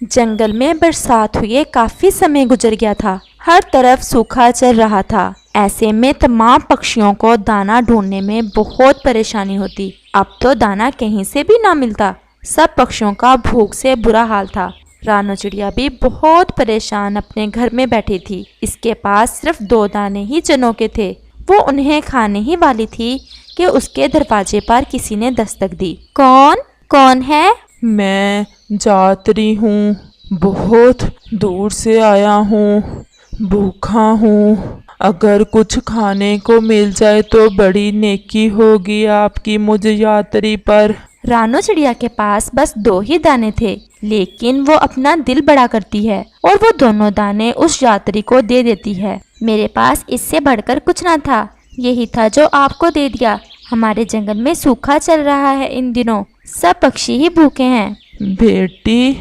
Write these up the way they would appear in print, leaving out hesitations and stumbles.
जंगल में बरसात हुए काफी समय गुजर गया था। हर तरफ सूखा चल रहा था। ऐसे में तमाम पक्षियों को दाना ढूंढने में बहुत परेशानी होती। अब तो दाना कहीं से भी ना मिलता। सब पक्षियों का भूख से बुरा हाल था। रानो चिड़िया भी बहुत परेशान अपने घर में बैठी थी। इसके पास सिर्फ 2 दाने ही चनों के थे। वो उन्हें खाने ही वाली थी कि उसके दरवाजे पर किसी ने दस्तक दी। कौन कौन है? मैं यात्री हूँ, बहुत दूर से आया हूँ, भूखा हूँ। अगर कुछ खाने को मिल जाए तो बड़ी नेकी होगी आपकी मुझ यात्री पर। रानो चिड़िया के पास बस 2 ही दाने थे, लेकिन वो अपना दिल बड़ा करती है और वो दोनों दाने उस यात्री को दे देती है। मेरे पास इससे बढ़कर कुछ ना था, यही था जो आपको दे दिया। हमारे जंगल में सूखा चल रहा है इन दिनों, सब पक्षी ही भूखे हैं। बेटी,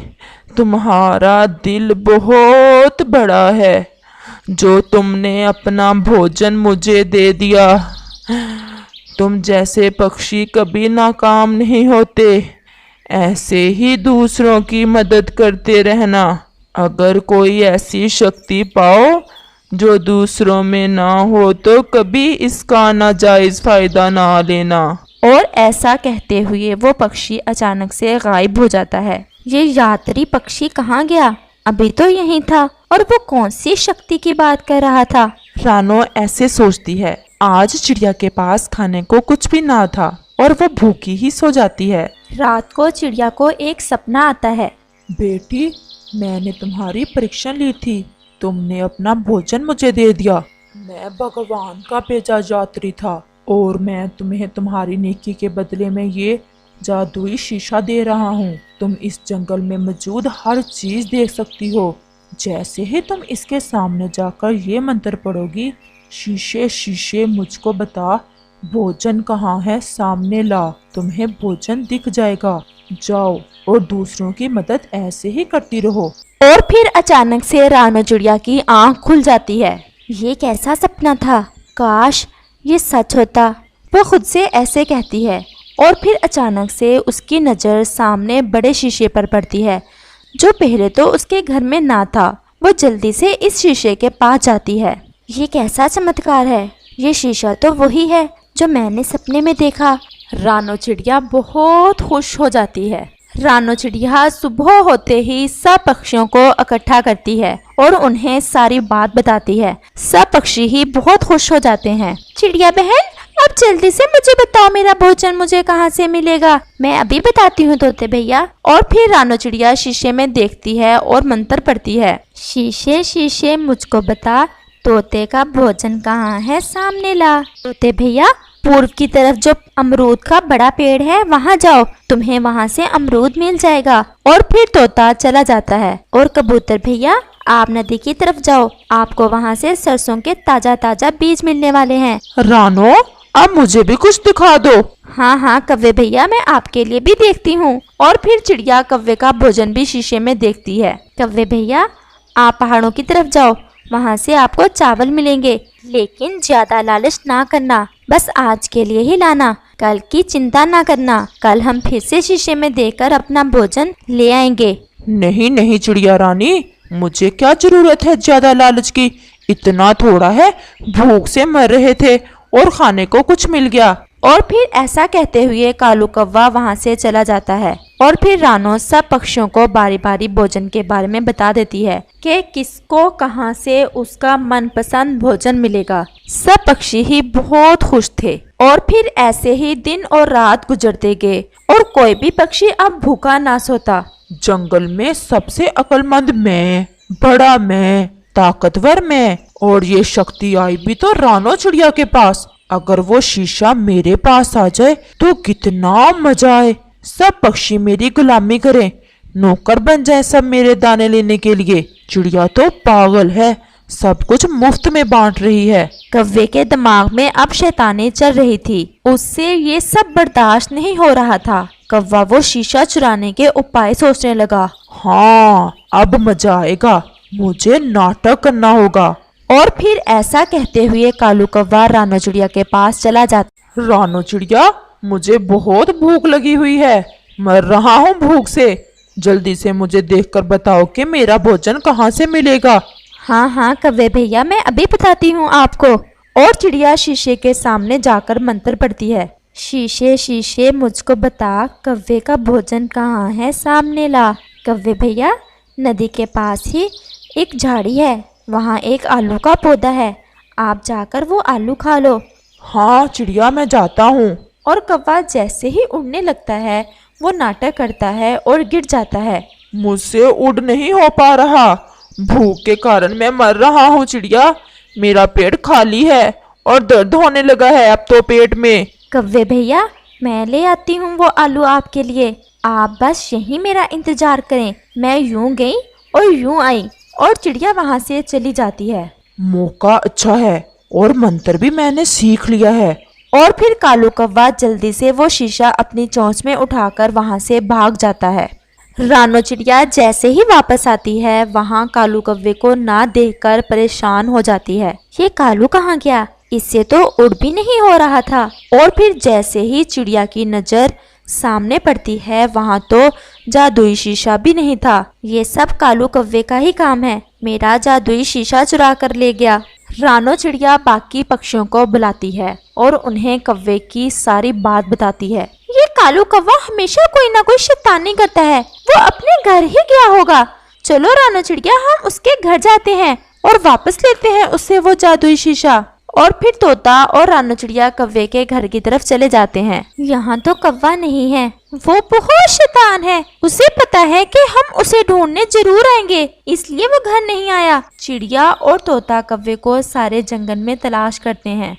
तुम्हारा दिल बहुत बड़ा है जो तुमने अपना भोजन मुझे दे दिया। तुम जैसे पक्षी कभी नाकाम नहीं होते। ऐसे ही दूसरों की मदद करते रहना। अगर कोई ऐसी शक्ति पाओ जो दूसरों में ना हो तो कभी इसका नाजायज फायदा ना लेना। और ऐसा कहते हुए वो पक्षी अचानक से गायब हो जाता है। ये यात्री पक्षी कहाँ गया? अभी तो यहीं था। और वो कौन सी शक्ति की बात कर रहा था? रानो ऐसे सोचती है। आज चिड़िया के पास खाने को कुछ भी ना था और वो भूखी ही सो जाती है। रात को चिड़िया को एक सपना आता है। बेटी, मैंने तुम्हारी परीक्षा ली थी, तुमने अपना भोजन मुझे दे दिया। मैं भगवान का भेजा यात्री था और मैं तुम्हें तुम्हारी नेकी के बदले में ये जादुई शीशा दे रहा हूँ। तुम इस जंगल में मौजूद हर चीज देख सकती हो। जैसे ही तुम इसके सामने जाकर ये मंत्र पढ़ोगी, शीशे शीशे मुझको बता भोजन कहाँ है, सामने ला, तुम्हें भोजन दिख जाएगा। जाओ और दूसरों की मदद ऐसे ही करती रहो। और फिर अचानक से रानो चिड़िया की आंख खुल जाती है। ये कैसा सपना था? काश ये सच होता, वो खुद से ऐसे कहती है। और फिर अचानक से उसकी नज़र सामने बड़े शीशे पर पड़ती है जो पहले तो उसके घर में ना था। वो जल्दी से इस शीशे के पास जाती है। ये कैसा चमत्कार है? ये शीशा तो वही है जो मैंने सपने में देखा। रानो चिड़िया बहुत खुश हो जाती है। रानो चिड़िया सुबह होते ही सब पक्षियों को इकट्ठा करती है और उन्हें सारी बात बताती है। सब पक्षी ही बहुत खुश हो जाते हैं। चिड़िया बहन, अब जल्दी से मुझे बताओ मेरा भोजन मुझे कहाँ से मिलेगा? मैं अभी बताती हूँ तोते भैया। और फिर रानो चिड़िया शीशे में देखती है और मंत्र पढ़ती है। शीशे शीशे मुझको बता, तोते का भोजन कहाँ है, सामने ला। तोते भैया, पूर्व की तरफ जो अमरूद का बड़ा पेड़ है वहाँ जाओ, तुम्हें वहाँ से अमरूद मिल जाएगा। और फिर तोता चला जाता है। और कबूतर भैया, आप नदी की तरफ जाओ, आपको वहाँ से सरसों के ताजा ताजा बीज मिलने वाले हैं। रानो, अब मुझे भी कुछ दिखा दो। हाँ हाँ कव्वे भैया, मैं आपके लिए भी देखती हूँ। और फिर चिड़िया कव्वे का भोजन भी शीशे में देखती है। कव्वे भैया, आप पहाड़ों की तरफ जाओ, वहाँ से आपको चावल मिलेंगे, लेकिन ज्यादा लालच ना करना, बस आज के लिए ही लाना, कल की चिंता ना करना। कल हम फिर से शीशे में देखकर अपना भोजन ले आएंगे। नहीं नहीं चिड़िया रानी, मुझे क्या जरूरत है ज्यादा लालच की। इतना थोड़ा है, भूख से मर रहे थे और खाने को कुछ मिल गया। और फिर ऐसा कहते हुए कालू कौवा वहाँ से चला जाता है। और फिर रानो सब पक्षियों को बारी बारी भोजन के बारे में बता देती है कि किसको कहाँ से उसका मनपसंद भोजन मिलेगा। सब पक्षी ही बहुत खुश थे। और फिर ऐसे ही दिन और रात गुजरते गए और कोई भी पक्षी अब भूखा ना सोता। जंगल में सबसे अक्लमंद मैं, बड़ा मैं, ताकतवर मैं, और ये शक्ति आई भी तो रानो चिड़िया के पास। अगर वो शीशा मेरे पास आ जाए तो कितना मजा आए। सब पक्षी मेरी गुलामी करें, नौकर बन जाए सब मेरे दाने लेने के लिए। चिड़िया तो पागल है, सब कुछ मुफ्त में बांट रही है। कव्वे के दिमाग में अब शैतानी चल रही थी। उससे ये सब बर्दाश्त नहीं हो रहा था। कव्वा वो शीशा चुराने के उपाय सोचने लगा। हाँ, अब मजा आएगा, मुझे नाटक करना होगा। और फिर ऐसा कहते हुए कालू कौवा रानो चिड़िया के पास चला जाता। रानो चिड़िया, मुझे बहुत भूख लगी हुई है, मर रहा हूँ भूख से। जल्दी से मुझे देखकर बताओ कि मेरा भोजन कहाँ से मिलेगा। हाँ हाँ कव्वे भैया, मैं अभी बताती हूँ आपको। और चिड़िया शीशे के सामने जाकर मंत्र पढ़ती है। शीशे शीशे मुझको बता, कव्वे का भोजन कहाँ है सामने ला। कव्वे भैया, नदी के पास ही एक झाड़ी है, वहाँ एक आलू का पौधा है, आप जाकर वो आलू खा लो। हाँ चिड़िया, मैं जाता हूँ। और कौवा जैसे ही उड़ने लगता है वो नाटक करता है और गिर जाता है। मुझसे उड़ नहीं हो पा रहा, भूख के कारण मैं मर रहा हूँ चिड़िया। मेरा पेट खाली है और दर्द होने लगा है अब तो पेट में। कव्वे भैया, मैं ले आती हूँ वो आलू आपके लिए, आप बस यहीं मेरा इंतजार करें। मैं यूं गई और यूं आई और चिड़िया वहाँ से चली जाती है। मौका अच्छा है और मंत्र भी मैंने सीख लिया है। और फिर कालू कौवा जल्दी से वो शीशा अपनी चोंच में उठाकर वहाँ से भाग जाता है। रानो चिड़िया जैसे ही वापस आती है वहाँ कालू कौवे को ना देखकर परेशान हो जाती है। ये कालू कहाँ गया, इससे तो उड़ भी नहीं हो रहा था। और फिर जैसे ही चिड़िया की नज़र सामने पड़ती है वहाँ तो जादुई शीशा भी नहीं था। ये सब कालू कौवे का ही काम है, मेरा जादुई शीशा चुरा कर ले गया। रानो चिड़िया बाकी पक्षियों को बुलाती है और उन्हें कौवे की सारी बात बताती है। ये कालू कौवा हमेशा कोई ना कोई शैतानी करता है, वो अपने घर ही गया होगा। चलो रानो चिड़िया, हम उसके घर जाते हैं और वापस लेते हैं उससे वो जादुई शीशा। और फिर तोता और रानो चिड़िया कौवे के घर की तरफ चले जाते हैं। यहाँ तो कौवा नहीं है, वो बहुत शैतान है, उसे पता है कि हम उसे ढूंढने जरूर आएंगे, इसलिए वो घर नहीं आया। चिड़िया और तोता कौवे को सारे जंगल में तलाश करते हैं,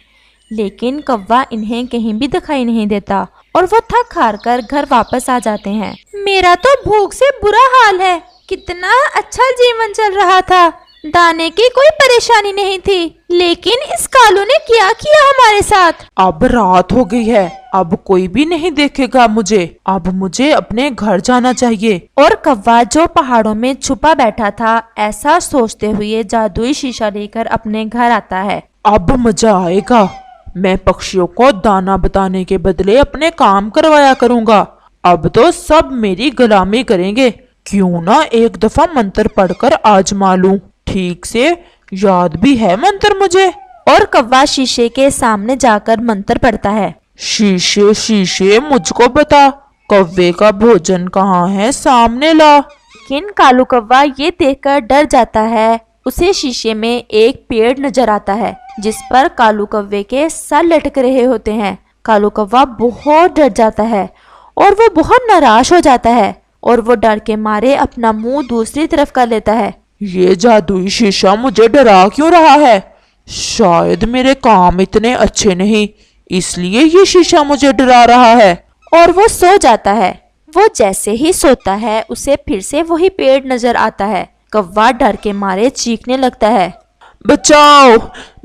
लेकिन कौवा इन्हें कहीं भी दिखाई नहीं देता और वो थक हार कर घर वापस आ जाते हैं। मेरा तो भूख से बुरा हाल है, कितना अच्छा जीवन चल रहा था, दाने की कोई परेशानी नहीं थी, लेकिन इस कालू ने क्या किया हमारे साथ। अब रात हो गई है, अब कोई भी नहीं देखेगा मुझे, अब मुझे अपने घर जाना चाहिए। और कौवा जो पहाड़ों में छुपा बैठा था ऐसा सोचते हुए जादुई शीशा लेकर अपने घर आता है। अब मजा आएगा, मैं पक्षियों को दाना बताने के बदले अपने काम करवाया करूँगा। अब तो सब मेरी गुलामी करेंगे, क्यों ना एक दफा मंत्र पढ़कर आजमा लूं। ठीक से याद भी है मंत्र मुझे। और कौवा शीशे के सामने जाकर मंत्र पढ़ता है। शीशे शीशे मुझको बता, कौवे का भोजन कहाँ है सामने ला। लेकिन कालू कौवा ये देखकर डर जाता है। उसे शीशे में एक पेड़ नजर आता है जिस पर कालू कौवे के सर लटक रहे होते हैं। कालू कौवा बहुत डर जाता है और वो बहुत नाराज हो जाता है और वो डर के मारे अपना मुंह दूसरी तरफ कर लेता है। ये जादुई शीशा मुझे डरा क्यों रहा है? शायद मेरे काम इतने अच्छे नहीं, इसलिए ये शीशा मुझे डरा रहा है। और वो सो जाता है। वो जैसे ही सोता है उसे फिर से वही पेड़ नजर आता है। कौवा डर के मारे चीखने लगता है, बचाओ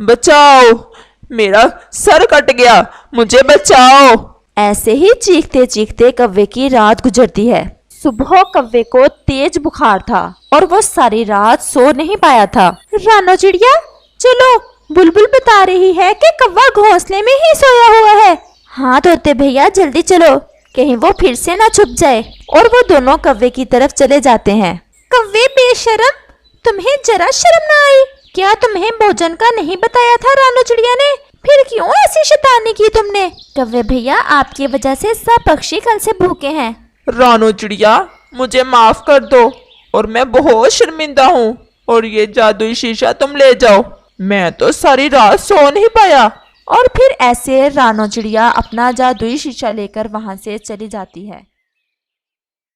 बचाओ, मेरा सर कट गया, मुझे बचाओ। ऐसे ही चीखते चीखते कौवे की रात गुजरती है। सुबह कौवे को तेज बुखार था और वो सारी रात सो नहीं पाया था। रानो चिड़िया, चलो, बुलबुल बता रही है कि कौवा घोंसले में ही सोया हुआ है। हाँ तोते भैया, जल्दी चलो, कहीं वो फिर से ना छुप जाए। और वो दोनों कौवे की तरफ चले जाते हैं। कौवे बेशरम, तुम्हें जरा शर्म ना आई? क्या तुम्हें भोजन का नहीं बताया था रानो चिड़िया ने? फिर क्यों ऐसी शैतानी की तुमने? कौवे भैया, आपकी वजह से सब पक्षी कल से भूखे हैं। रानो चिड़िया, मुझे माफ कर दो और मैं बहुत शर्मिंदा हूँ, और ये जादुई शीशा तुम ले जाओ, मैं तो सारी रात सो नहीं पाया। और फिर ऐसे रानो चिड़िया अपना जादुई शीशा लेकर वहां से चली जाती है।